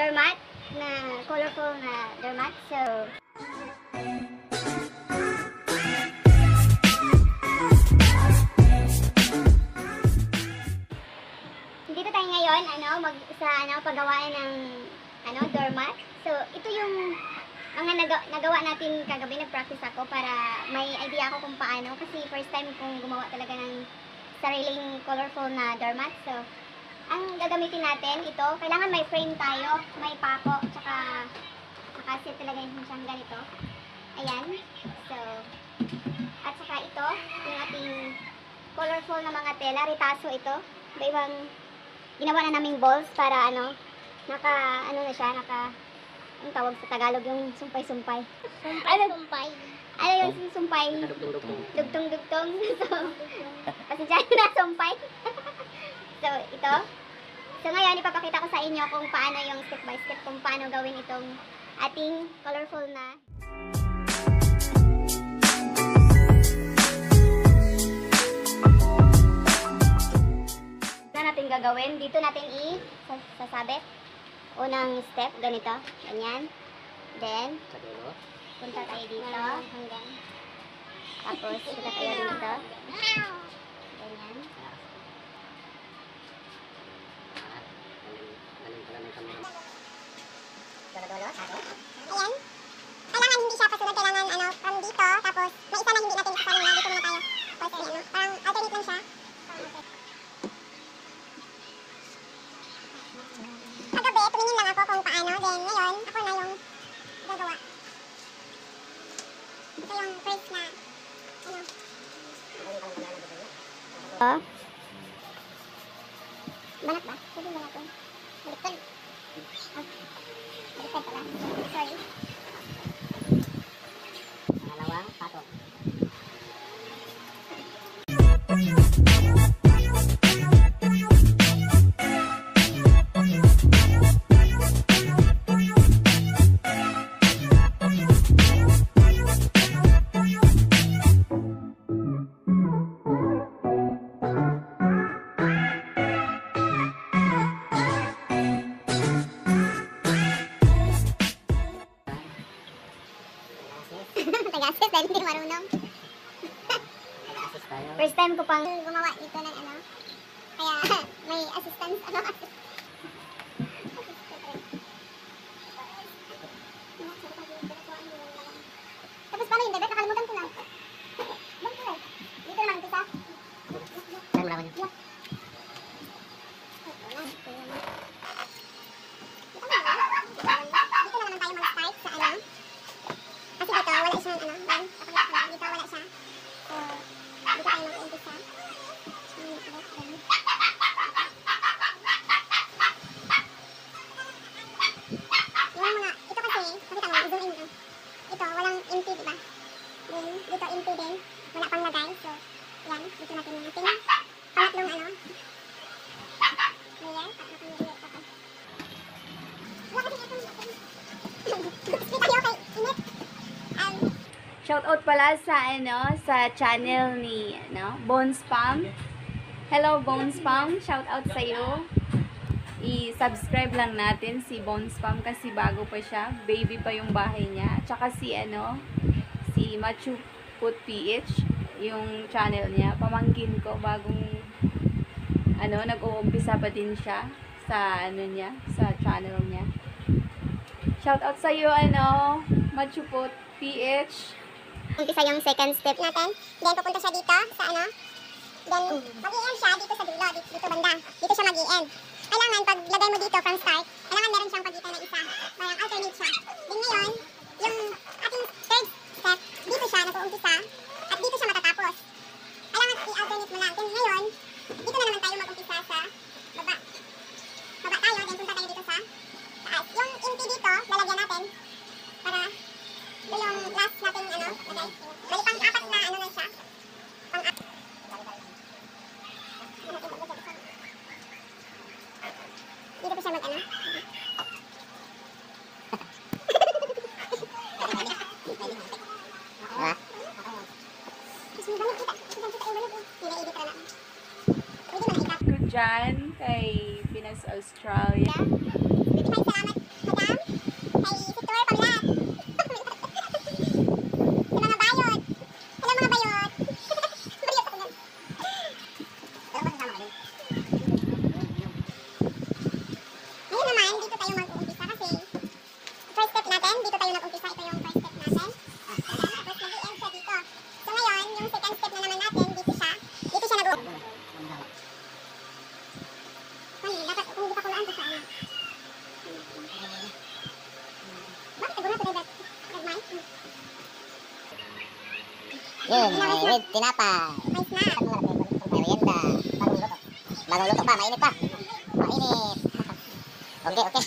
doormat na colorful na doormat. So, dito tayo ngayon, paggawain ng doormat. So, ito yung mga nagawa natin kagabi, nag-practice ako para may idea ako kung paano, kasi first time kong gumawa talaga ng sariling colorful na doormat. So, ang gagamitin natin ito, kailangan may frame tayo, may pako, tsaka nakasit talaga yung siyang ganito. Ayan. So, at saka ito, yung ating colorful na mga tela, ritaso ito. Iba-ibang ginawa na naming balls para anong tawag sa Tagalog, yung sumpay-sumpay. Sumpay. Ano yung sumpay? Dugtong-dugtong. So, kasi dyan na sumpay. So, ito. So, ngayon, ipapakita ko sa inyo kung paano yung step by step, kung paano gawin itong ating colorful na. Na natin gagawin, dito natin sasabit. Unang step, ganito. Ganyan. Then, punta tayo dito. Hanggang. Tapos, punta tayo dito. Ganyan. Ayan. Kailangan hindi siya pasunod. Kailangan, from dito. Tapos, may isa na hindi natin kanina. Dito muna tayo. Parang alternate lang siya. Kagabi, tumingin lang ako kung paano. Then, ngayon, ako na yung gagawa. Ito yung first na, Banat ba? Pwede ba natin? Baliktad. Okay. Baliktad pala. Sorry. Pangalawang patong. Taga-assist dahil hindi marunong. First time ko pang gumawa dito ng kaya may assistance. Tapos paano yung bebe? Nakalimutan ko lang. Dito naman umpisa. Saan mo naman yun? Dito na naman tayo mag-start sa kasi dito wala siyang dito wala siya. So, dito tayo mag-umpisa. Yung mga, ito kasi, nakita mo, zoom in mo. Ito, walang empty, diba? Then, dito empty din. Wala pang lagay. So, yan. Dito natin yung ating pangatlong layer. Wala kasi ito. Kita niyo kay Init. Shoutout pala sa channel ni Bones Pam. Hello Bones Pam, shoutout sa iyo. I-subscribe lang natin si Bones Pam kasi bago pa siya, baby pa yung bahay niya. Tsaka si Machu Put PH, yung channel niya, pamangkin ko, bagong nag-uumpisa pa din siya sa sa channel niya. Shoutout sa iyo Machu Put PH. Umpisa yung second step natin. Then, pupunta siya dito sa Then, mag-i-end siya dito sa dulo, dito banda. Dito siya mag-i-end. Kailangan, pag lagay mo dito from start, kailangan meron siyang pagitan na isa. Parang alternate siya. Then, ngayon, yung ating third step, dito siya nag-uumpisa at dito siya matatapos. Kailangan i-alternate mo lang. Then, ngayon, dito na naman tayo mag-umpisa sa baba. Baba tayo, then punta tayo dito sa taas. Yung empty dito, lalagyan natin para ito yung last natin lagay. Bali pang-apat na na siya. Pang-apat. Dito po siya mag Good dyan kay Pinas Australia. Salamat. Ram, kay si Tor Pamlat. Sa mga bayot. Hello mga bayot. Bayot ako nun. Pero ba kasama ka din? Ngayon naman, dito tayo mag-uumpisa kasi first step natin, dito tayo nag-umpisa. Ito yung first step natin. Tapos mag-i-end siya dito. So ngayon, yung second step na naman natin, dito siya nag-uumpisa. Ano, dapat kung di pa kulaan to sa ano. Bakit ito na ito nag-mic? Yun, may tinapay. May snack. May merienda. Bagong luto. Bagong luto pa, mainit pa. Mainit. Okay, okay.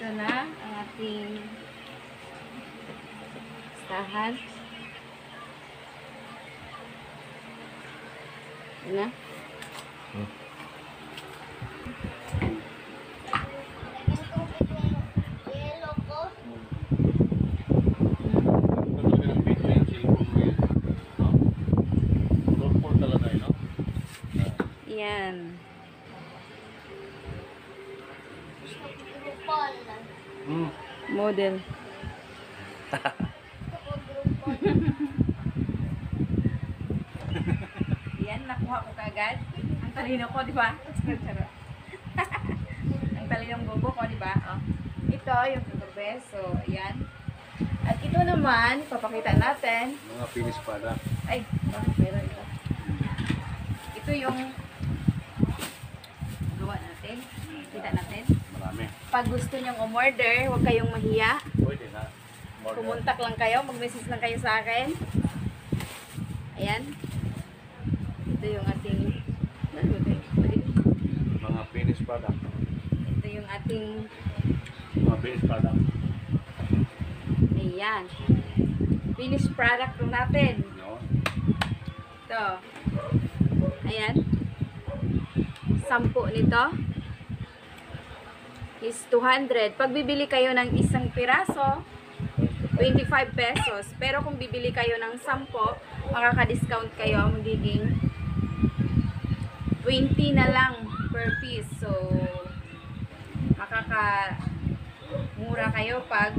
Ito na ang ating listahan. Ito na. Yan. Model. Yan, nakuha ko kagad. Ang talino ko, di ba? Charot. Ang talinong bobo ko, di ba? Oh. Ito, yung kagabi. So, ayan. At ito naman, papakita natin. Mga finish product. Ay, bakit meron ito? Ito yung gawa natin. Kita natin. Marami. Pag gusto nyong umorder, huwag kayong mahiya. Pwede na. More than- Pumuntak lang kayo, mag-message lang kayo sa akin. Ayan. Ito yung ating Mga finish product. ito yung ating Mga finish product. ayan. Finished product po natin. No? Ito. Ayan. 10 nito is 200. Pag bibili kayo ng isang piraso, 25 pesos. Pero kung bibili kayo ng 10, makaka-discount kayo. Magiging 20 na lang per piece. So, makaka-mura kayo pag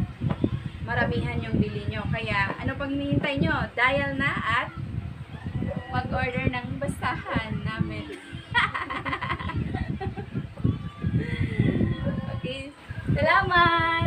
maramihan yung bili nyo. Kaya, ano pang hinihintay nyo? Dial na at mag-order ng basahan namin. Okay. Salamat!